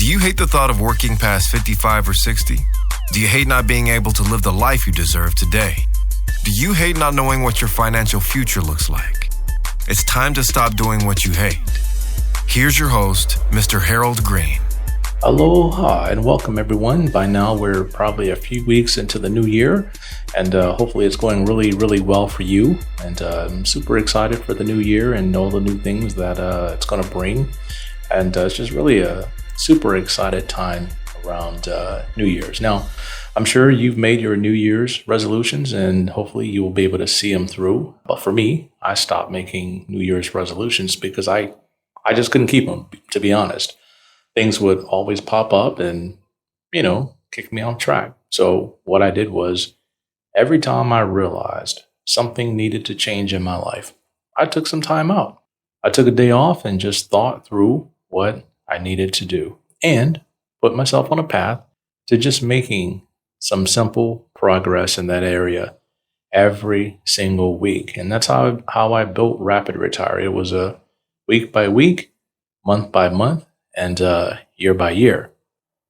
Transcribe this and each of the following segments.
you hate the thought of working past 55 or 60? Do you hate not being able to live the life you deserve today? Do you hate not knowing what your financial future looks like? It's time to stop doing what you hate. Here's your host, Mr. Harold Green. Aloha and welcome everyone. By now we're probably a few weeks into the new year and hopefully it's going really well for you. And I'm super excited for the new year and all the new things that it's going to bring. And it's just really a super excited time around New Year's. Now, I'm sure you've made your New Year's resolutions and hopefully you will be able to see them through. But for me, I stopped making New Year's resolutions because I just couldn't keep them, to be honest. Things would always pop up and, kick me off track. So what I did was every time I realized something needed to change in my life, I took some time out. I took a day off and just thought through what I needed to do and put myself on a path to just making some simple progress in that area every single week. And that's how I built Rapid Retire. It was a week by week, month by month, and year by year.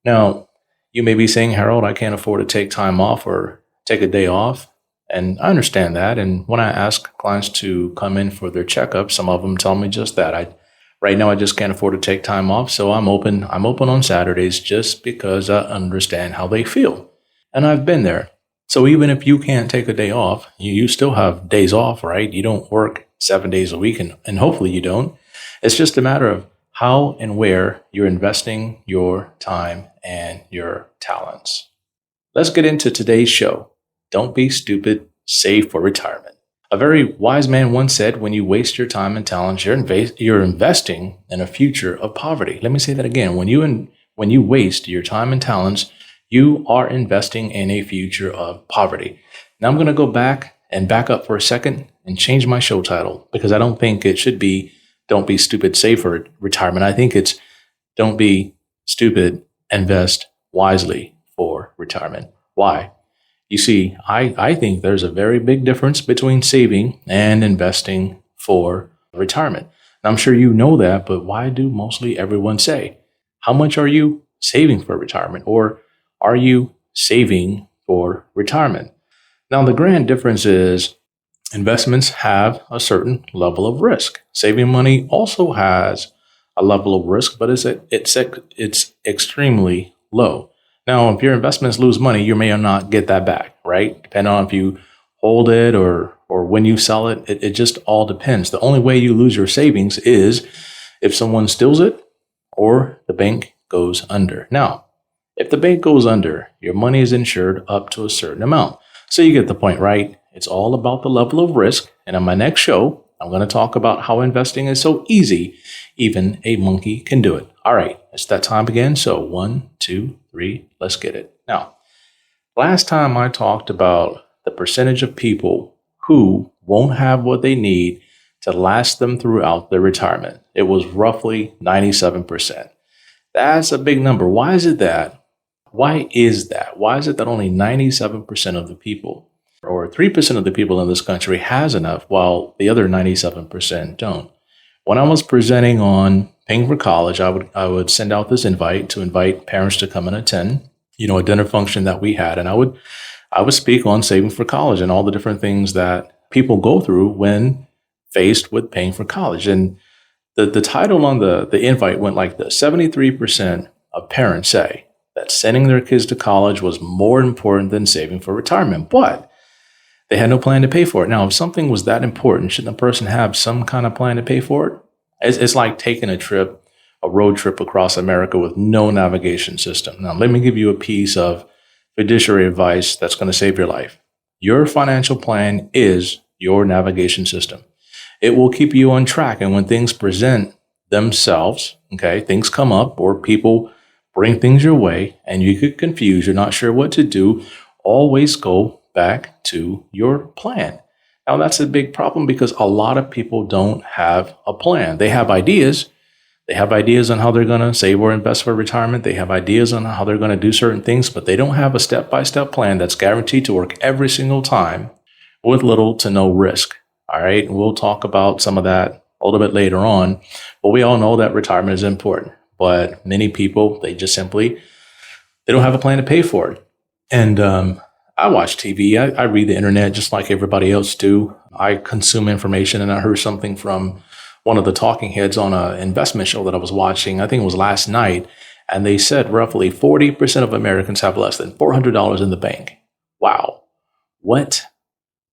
Now, you may be saying, Harold, I can't afford to take time off or take a day off. And I understand that. And when I ask clients to come in for their checkup, some of them tell me just that. Right now, I just can't afford to take time off. So I'm open on Saturdays just because I understand how they feel. And I've been there. So even if you can't take a day off, you still have days off, right? You don't work 7 days a week and hopefully you don't. It's just a matter of how and where you're investing your time and your talents. Let's get into today's show. Don't be stupid, save for retirement. A very wise man once said, when you waste your time and talents, you're investing in a future of poverty. Let me say that again. When you waste your time and talents, you are investing in a future of poverty. Now I'm going to go back up for a second and change my show title because I don't think it should be Don't Be Stupid, Save for Retirement. I think it's Don't Be Stupid, Invest Wisely for Retirement. Why? You see, I think there's a very big difference between saving and investing for retirement. And I'm sure you know that, but why do mostly everyone say, how much are you saving for retirement? Or are you saving for retirement? Now, the grand difference is investments have a certain level of risk. Saving money also has a level of risk, but it's extremely low. Now, if your investments lose money, you may or not get that back, right? Depending on if you hold it or when you sell it, it just all depends. The only way you lose your savings is if someone steals it or the bank goes under. Now, if the bank goes under, your money is insured up to a certain amount. So you get the point, right? It's all about the level of risk. And on my next show, I'm going to talk about how investing is so easy, even a monkey can do it. All right, it's that time again. So 1, 2, 3, let's get it. Now, last time I talked about the percentage of people who won't have what they need to last them throughout their retirement. It was roughly 97%. That's a big number. Why is it that? Why is that? Why is it that only 97% of the people or 3% of the people in this country has enough while the other 97% don't? When I was presenting on paying for college, I would send out this invite to invite parents to come and attend, a dinner function that we had. And I would speak on saving for college and all the different things that people go through when faced with paying for college. And the title on the invite went like this: 73% of parents say that sending their kids to college was more important than saving for retirement, but they had no plan to pay for it. Now, if something was that important, shouldn't a person have some kind of plan to pay for it? It's like taking a road trip across America with no navigation system. Now, let me give you a piece of fiduciary advice that's going to save your life. Your financial plan is your navigation system. It will keep you on track. And when things present themselves, things come up or people bring things your way and you get confused, you're not sure what to do, always go back to your plan. Now, that's a big problem because a lot of people don't have a plan. They have ideas. They have ideas on how they're going to save or invest for retirement. They have ideas on how they're going to do certain things, but they don't have a step-by-step plan that's guaranteed to work every single time with little to no risk. All right. And we'll talk about some of that a little bit later on, but we all know that retirement is important. But many people, they just simply, they don't have a plan to pay for it. And I watch TV. I read the internet just like everybody else do. I consume information, and I heard something from one of the talking heads on an investment show that I was watching. I think it was last night. And they said roughly 40% of Americans have less than $400 in the bank. Wow. What?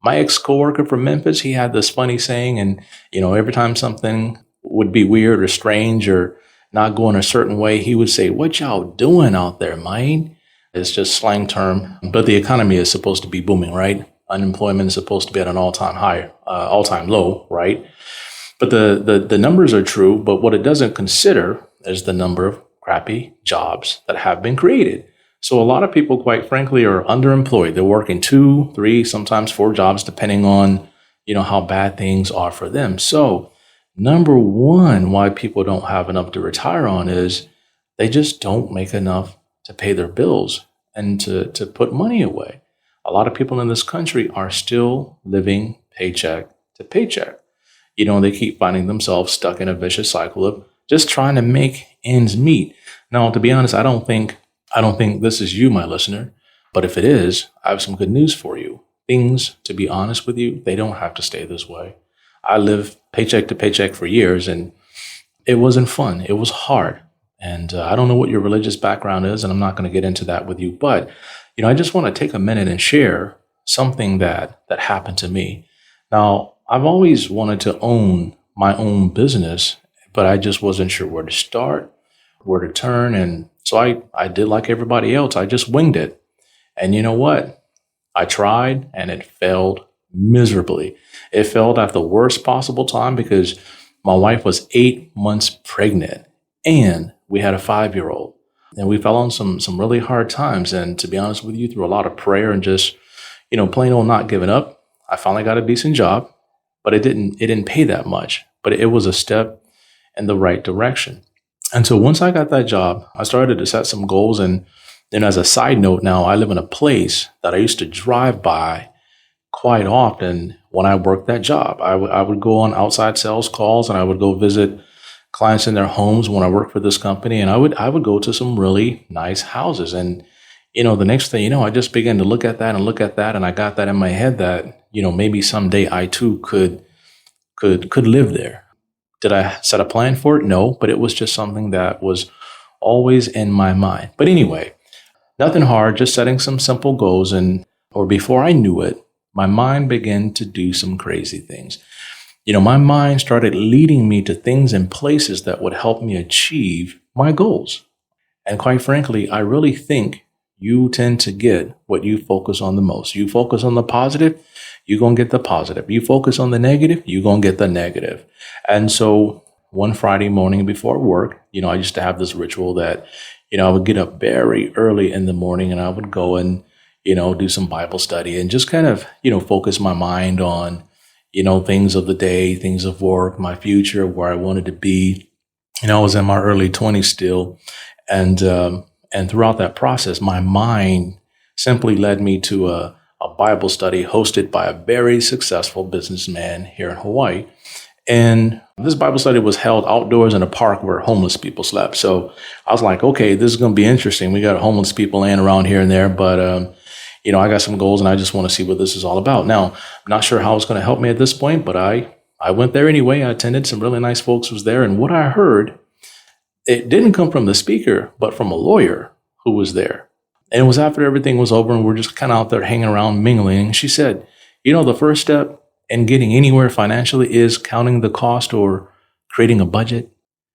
My ex-coworker from Memphis, he had this funny saying, and, every time something would be weird or strange or not going a certain way, he would say, "What y'all doing out there, man?" It's just slang term, but the economy is supposed to be booming, right? Unemployment is supposed to be at an all-time high, all-time low, right? But the numbers are true, but what it doesn't consider is the number of crappy jobs that have been created. So a lot of people, quite frankly, are underemployed. They're working 2, 3, sometimes 4 jobs, depending on, how bad things are for them. So number one, why people don't have enough to retire on is they just don't make enough to pay their bills and to put money away. A lot of people in this country are still living paycheck to paycheck. They keep finding themselves stuck in a vicious cycle of just trying to make ends meet. Now, to be honest, I don't think this is you, my listener, but if it is, I have some good news for you. Things, to be honest with you, they don't have to stay this way. I lived paycheck to paycheck for years, and it wasn't fun. It was hard. And I don't know what your religious background is, and I'm not going to get into that with you. But, I just want to take a minute and share something that happened to me. Now, I've always wanted to own my own business, but I just wasn't sure where to start, where to turn. And so I did like everybody else. I just winged it. And you know what? I tried, and it failed miserably. It failed at the worst possible time because my wife was 8 months pregnant, and we had a 5-year-old. And we fell on some really hard times. And to be honest with you, through a lot of prayer and just, plain old not giving up, I finally got a decent job, but it didn't pay that much. But it was a step in the right direction. And so once I got that job, I started to set some goals. And then as a side note, now I live in a place that I used to drive by quite often when I worked that job. I would go on outside sales calls, and I would go visit clients in their homes when I worked for this company. And I would go to some really nice houses. And, the next thing you know, I just began to look at that. And I got that in my head that, maybe someday I too could live there. Did I set a plan for it? No, but it was just something that was always in my mind. But anyway, nothing hard, just setting some simple goals. Or before I knew it, my mind began to do some crazy things. My mind started leading me to things and places that would help me achieve my goals. And quite frankly, I really think you tend to get what you focus on the most. You focus on the positive, you're going to get the positive. You focus on the negative, you're going to get the negative. And so one Friday morning before work, I used to have this ritual that, I would get up very early in the morning, and I would go and, do some Bible study and just kind of, focus my mind on, things of the day, things of work, my future, where I wanted to be. I was in my early 20s still. And throughout that process, my mind simply led me to a Bible study hosted by a very successful businessman here in Hawaii. And this Bible study was held outdoors in a park where homeless people slept. So I was like, okay, this is going to be interesting. We got homeless people laying around here and there, but, I got some goals, and I just want to see what this is all about. Now, I'm not sure how it's going to help me at this point, but I went there anyway. I attended. Some really nice folks was there. And what I heard, it didn't come from the speaker, but from a lawyer who was there. And it was after everything was over, and we're just kind of out there hanging around, mingling. And she said, the first step in getting anywhere financially is counting the cost or creating a budget.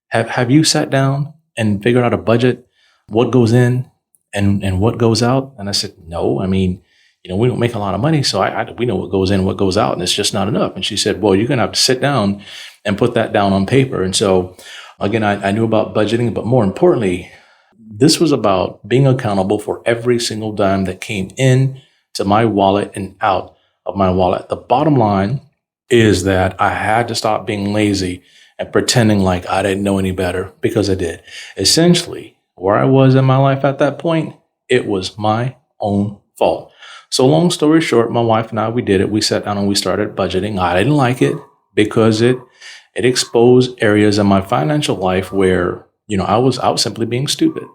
Have you sat down and figured out a budget, what goes in and what goes out? And I said, no. I mean, we don't make a lot of money, so we know what goes in, what goes out, and it's just not enough. And she said, well, you're going to have to sit down and put that down on paper. And so, again, I knew about budgeting, but more importantly, this was about being accountable for every single dime that came in to my wallet and out of my wallet. The bottom line is that I had to stop being lazy and pretending like I didn't know any better, because I did. Essentially, where I was in my life at that point, it was my own fault. So long story short, my wife and I, we did it. We sat down and we started budgeting. I didn't like it because it exposed areas in my financial life where I was simply being stupid.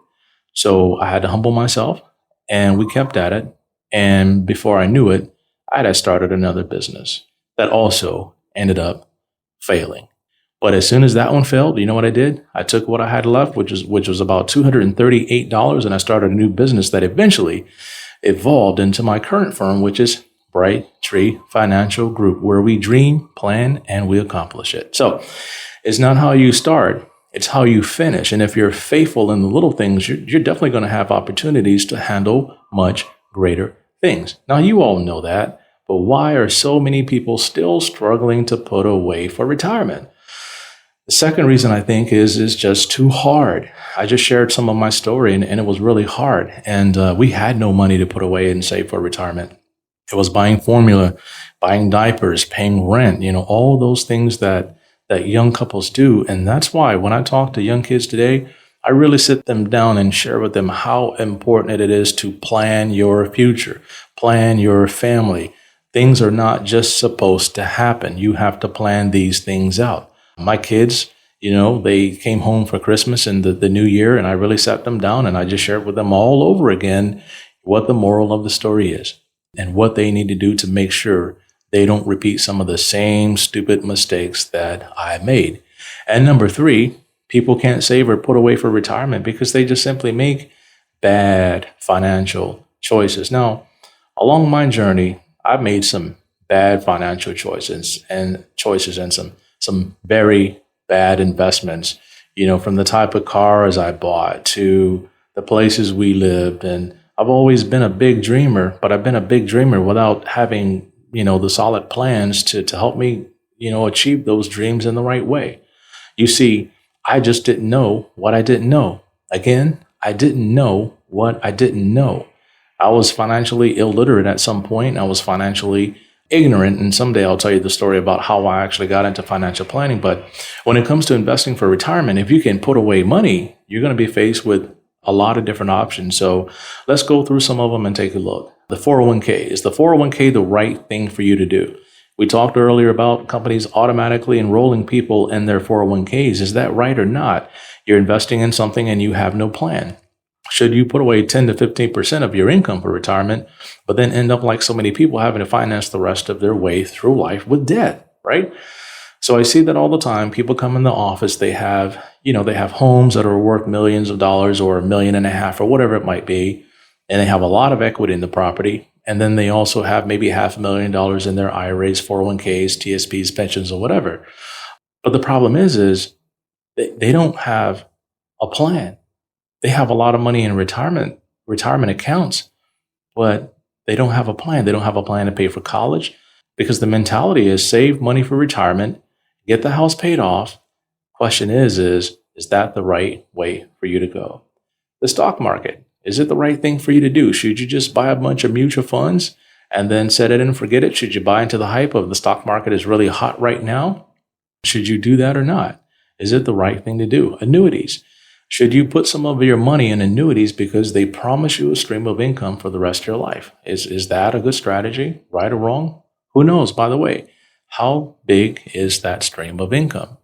So I had to humble myself, and we kept at it. And before I knew it, I had started another business that also ended up failing. But as soon as that one failed, you know what I did? I took what I had left, which was about $238, and I started a new business that eventually evolved into my current firm, which is Bright Tree Financial Group, where we dream, plan, and we accomplish it. So it's not how you start, it's how you finish. And if you're faithful in the little things, you're definitely going to have opportunities to handle much greater things. Now, you all know that, but why are so many people still struggling to put away for retirement? The second reason I think is just too hard. I just shared some of my story, and it was really hard. And we had no money to put away and save for retirement. It was buying formula, buying diapers, paying rent, all those things that young couples do. And that's why when I talk to young kids today, I really sit them down and share with them how important it is to plan your future, plan your family. Things are not just supposed to happen. You have to plan these things out. My kids, they came home for Christmas and the new year, and I really sat them down and I just shared with them all over again what the moral of the story is and what they need to do to make sure they don't repeat some of the same stupid mistakes that I made. And number 3, people can't save or put away for retirement because they just simply make bad financial choices. Now, along my journey, I've made some bad financial choices and some very bad investments, from the type of cars I bought to the places we lived. And I've always been a big dreamer, but I've been a big dreamer without having, the solid plans to help me, achieve those dreams in the right way. You see, I just didn't know what I didn't know. Again, I didn't know what I didn't know. I was financially illiterate at some point. I was financially ignorant, and someday I'll tell you the story about how I actually got into financial planning. But when it comes to investing for retirement, if you can put away money, you're going to be faced with a lot of different options. So let's go through some of them and take a look. The 401k. Is the 401k the right thing for you to do? We talked earlier about companies automatically enrolling people in their 401ks. Is that right or not? You're investing in something and you have no plan. Should you put away 10 to 15% of your income for retirement, but then end up like so many people having to finance the rest of their way through life with debt, right? So I see that all the time. People come in the office, they have homes that are worth millions of dollars or $1.5 million or whatever it might be, and they have a lot of equity in the property. And then they also have maybe $500,000 in their IRAs, 401ks, TSPs, pensions, or whatever. But the problem is they don't have a plan. They have a lot of money in retirement accounts, but they don't have a plan. They don't have a plan to pay for college because the mentality is save money for retirement, get the house paid off. Question is that the right way for you to go? The stock market, is it the right thing for you to do? Should you just buy a bunch of mutual funds and then set it and forget it? Should you buy into the hype of the stock market is really hot right now? Should you do that or not? Is it the right thing to do? Annuities. Should you put some of your money in annuities because they promise you a stream of income for the rest of your life? Is that a good strategy, right or wrong? Who knows, by the way? How big is that stream of income?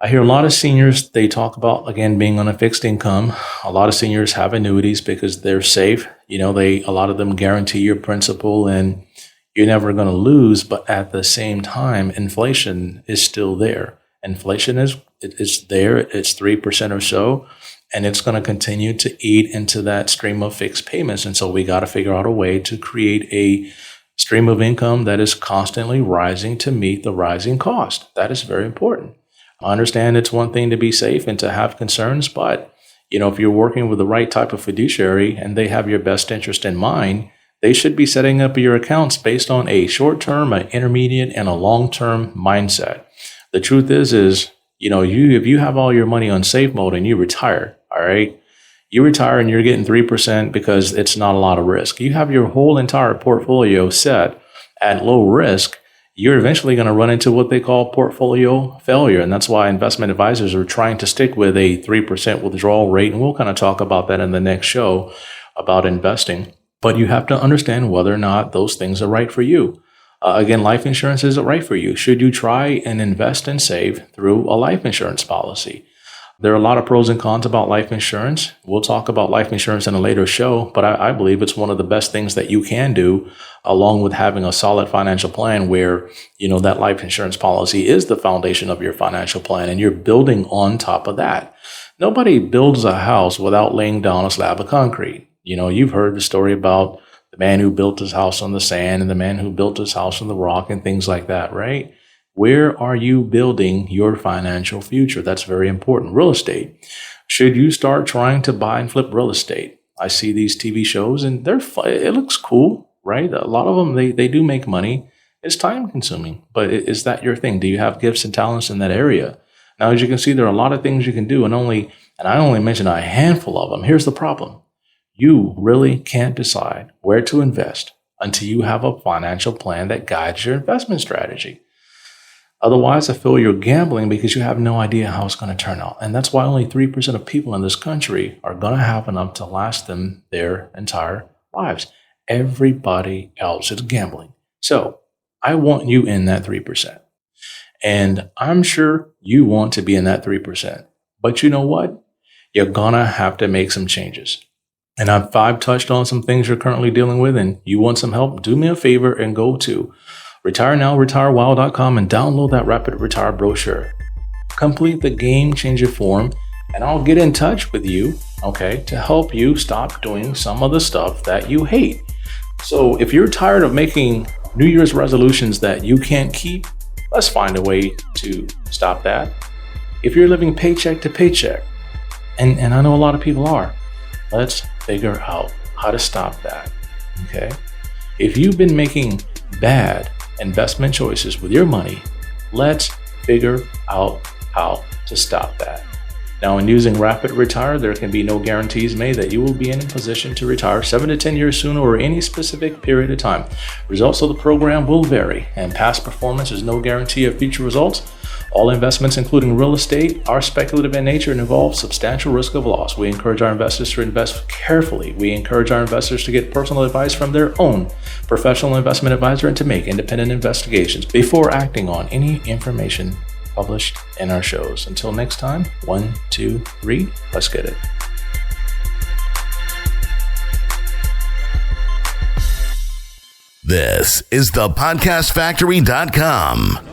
I hear a lot of seniors, they talk about, again, being on a fixed income. A lot of seniors have annuities because they're safe. A lot of them guarantee your principal and you're never going to lose. But at the same time, inflation is still there. Inflation is there. It's 3% or so. And it's going to continue to eat into that stream of fixed payments. And so we got to figure out a way to create a stream of income that is constantly rising to meet the rising cost. That is very important. I understand it's one thing to be safe and to have concerns, but if you're working with the right type of fiduciary and they have your best interest in mind, they should be setting up your accounts based on a short-term, an intermediate, and a long-term mindset. The truth is if you have all your money on safe mode and you retire, all right, you retire and you're getting 3% because it's not a lot of risk. You have your whole entire portfolio set at low risk. You're eventually going to run into what they call portfolio failure. And that's why investment advisors are trying to stick with a 3% withdrawal rate. And we'll kind of talk about that in the next show about investing. But you have to understand whether or not those things are right for you. Again, life insurance isn't right for you. Should you try and invest and save through a life insurance policy? There are a lot of pros and cons about life insurance. We'll talk about life insurance in a later show, but I believe it's one of the best things that you can do, along with having a solid financial plan where, that life insurance policy is the foundation of your financial plan and you're building on top of that. Nobody builds a house without laying down a slab of concrete. You've heard the story about the man who built his house on the sand and the man who built his house on the rock and things like that, right? Where are you building your financial future? That's very important. Real estate. Should you start trying to buy and flip real estate? I see these TV shows and it looks cool, right? A lot of them, they do make money. It's time consuming, but is that your thing? Do you have gifts and talents in that area? Now, as you can see, there are a lot of things you can do and I only mentioned a handful of them. Here's the problem. You really can't decide where to invest until you have a financial plan that guides your investment strategy. Otherwise, I feel you're gambling because you have no idea how it's going to turn out. And that's why only 3% of people in this country are going to have enough to last them their entire lives. Everybody else is gambling. So I want you in that 3%. And I'm sure you want to be in that 3%. But you know what? You're going to have to make some changes. And I've touched on some things you're currently dealing with, and you want some help, do me a favor and go to retirenowretirewow.com and download that Rapid Retire brochure. Complete the Game Changer form, and I'll get in touch with you, to help you stop doing some of the stuff that you hate. So if you're tired of making New Year's resolutions that you can't keep, let's find a way to stop that. If you're living paycheck to paycheck, and I know a lot of people are, let's figure out how to stop that, okay? If you've been making bad investment choices with your money, let's figure out how to stop that. Now, in using Rapid Retire, there can be no guarantees made that you will be in a position to retire 7 to 10 years sooner or any specific period of time. Results of the program will vary, and past performance is no guarantee of future results. All investments, including real estate, are speculative in nature and involve substantial risk of loss. We encourage our investors to invest carefully. We encourage our investors to get personal advice from their own professional investment advisor and to make independent investigations before acting on any information published in our shows. Until next time, 1, 2, 3, let's get it. This is thepodcastfactory.com.